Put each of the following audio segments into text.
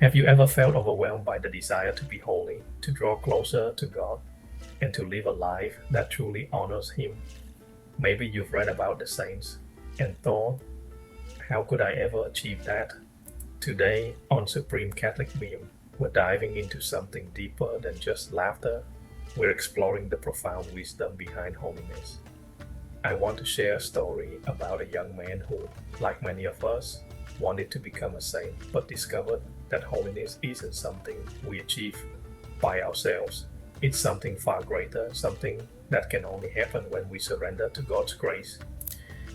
Have you ever felt overwhelmed by the desire to be holy, to draw closer to God, and to live a life that truly honors Him? Maybe you've read about the saints and thought, how could I ever achieve that? Today, on Supreme Catholic Beam, we're diving into something deeper than just laughter. We're exploring the profound wisdom behind holiness. I want to share a story about a young man who, like many of us, wanted to become a saint but discovered that holiness isn't something we achieve by ourselves. It's something far greater, something that can only happen when we surrender to God's grace.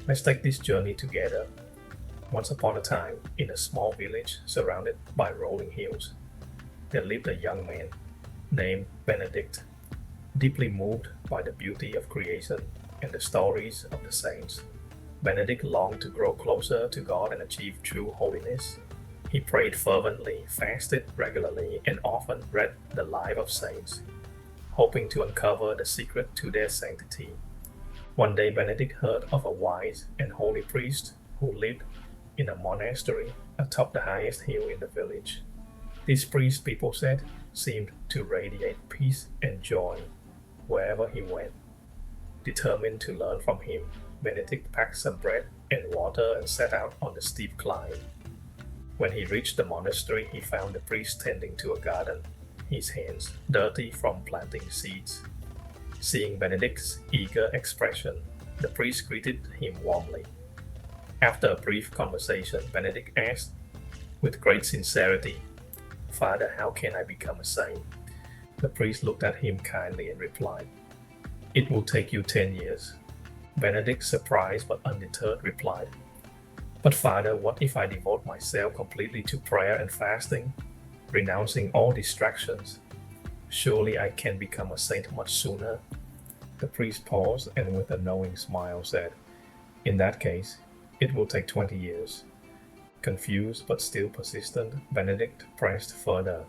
Let's take this journey together. Once upon a time, in a small village surrounded by rolling hills, there lived a young man named Benedict. Deeply moved by the beauty of creation and the stories of the saints, Benedict longed to grow closer to God and achieve true holiness. He prayed fervently, fasted regularly, and often read the lives of saints, hoping to uncover the secret to their sanctity. One day, Benedict heard of a wise and holy priest who lived in a monastery atop the highest hill in the village. This priest, people said, seemed to radiate peace and joy wherever he went. Determined to learn from him, Benedict packed some bread and water and set out on the steep climb. When he reached the monastery, he found the priest tending to a garden, his hands dirty from planting seeds. Seeing Benedict's eager expression, the priest greeted him warmly. After a brief conversation, Benedict asked with great sincerity, "Father, how can I become a saint?" The priest looked at him kindly and replied, "It will take you 10 years. Benedict, surprised but undeterred, replied, "But Father, what if I devote myself completely to prayer and fasting, renouncing all distractions? Surely I can become a saint much sooner." The priest paused and with a knowing smile said, "In that case, it will take 20 years. Confused but still persistent, Benedict pressed further.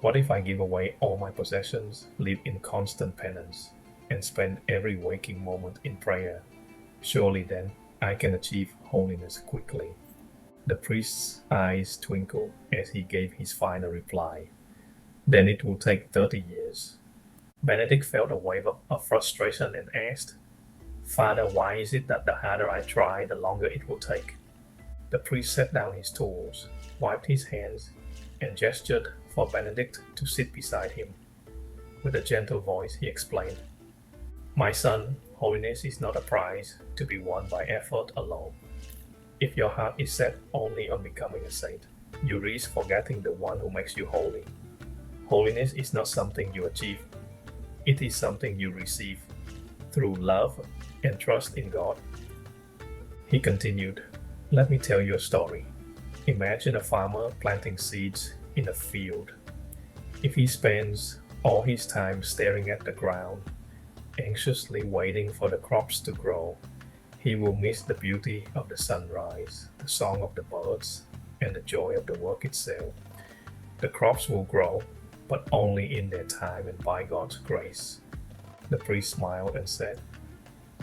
"What if I give away all my possessions, live in constant penance, and spend every waking moment in prayer? Surely then I can achieve holiness quickly." The priest's eyes twinkled as he gave his final reply. "Then it will take 30 years." Benedict felt a wave of frustration and asked, "Father, why is it that the harder I try, the longer it will take?" The priest set down his tools, wiped his hands, and gestured for Benedict to sit beside him. With a gentle voice, he explained, "My son, holiness is not a prize to be won by effort alone. If your heart is set only on becoming a saint, you risk forgetting the one who makes you holy. Holiness is not something you achieve, it is something you receive through love and trust in God." He continued, "Let me tell you a story. Imagine a farmer planting seeds in a field. If he spends all his time staring at the ground, anxiously waiting for the crops to grow, he will miss the beauty of the sunrise, the song of the birds, and the joy of the work itself. The crops will grow, but only in their time and by God's grace." The priest smiled and said,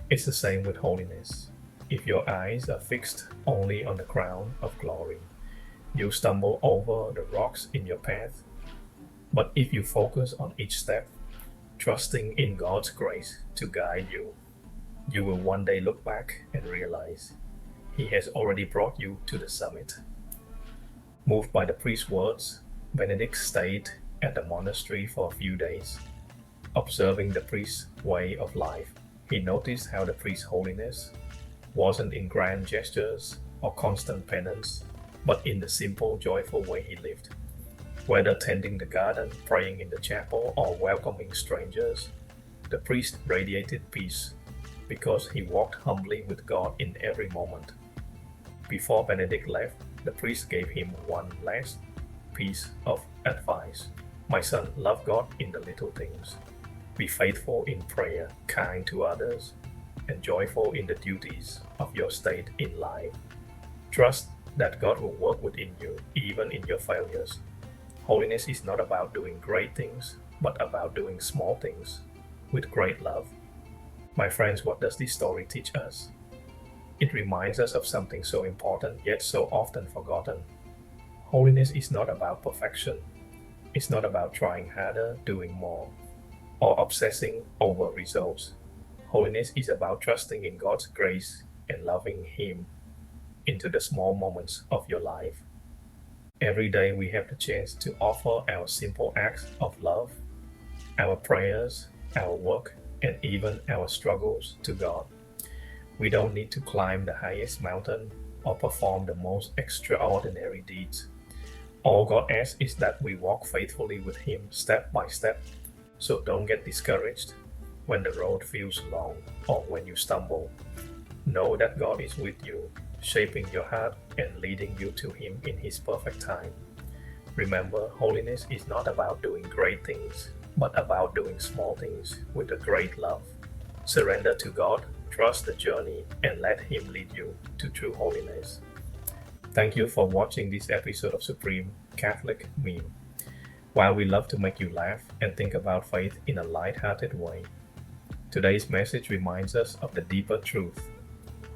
"It's the same with holiness. If your eyes are fixed only on the crown of glory, you'll stumble over the rocks in your path. But if you focus on each step, trusting in God's grace to guide you, you will one day look back and realize He has already brought you to the summit." Moved by the priest's words, Benedict stayed at the monastery for a few days. Observing the priest's way of life, he noticed how the priest's holiness wasn't in grand gestures or constant penance, but in the simple, joyful way he lived. Whether tending the garden, praying in the chapel, or welcoming strangers, the priest radiated peace because he walked humbly with God in every moment. Before Benedict left, the priest gave him one last piece of advice. "My son, love God in the little things. Be faithful in prayer, kind to others, and joyful in the duties of your state in life. Trust that God will work within you, even in your failures. Holiness is not about doing great things, but about doing small things with great love." My friends, what does this story teach us? It reminds us of something so important yet so often forgotten. Holiness is not about perfection. It's not about trying harder, doing more, or obsessing over results. Holiness is about trusting in God's grace and loving Him into the small moments of your life. Every day we have the chance to offer our simple acts of love, our prayers, our work, and even our struggles to God. We don't need to climb the highest mountain or perform the most extraordinary deeds. All God asks is that we walk faithfully with Him step by step. So don't get discouraged when the road feels long or when you stumble. Know that God is with you, shaping your heart and leading you to Him in His perfect time. Remember, holiness is not about doing great things, but about doing small things with a great love. Surrender to God, trust the journey, and let Him lead you to true holiness. Thank you for watching this episode of Supreme Catholic Meme. While we love to make you laugh and think about faith in a light-hearted way, today's message reminds us of the deeper truth.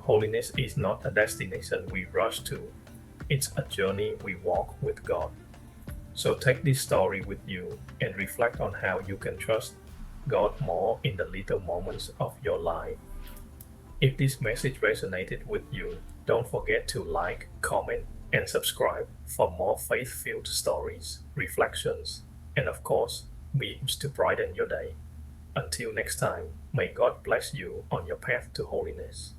Holiness is not a destination we rush to, it's a journey we walk with God. So take this story with you and reflect on how you can trust God more in the little moments of your life. If this message resonated with you, don't forget to like, comment, and subscribe for more faith-filled stories, reflections, and of course, memes to brighten your day. Until next time, may God bless you on your path to holiness.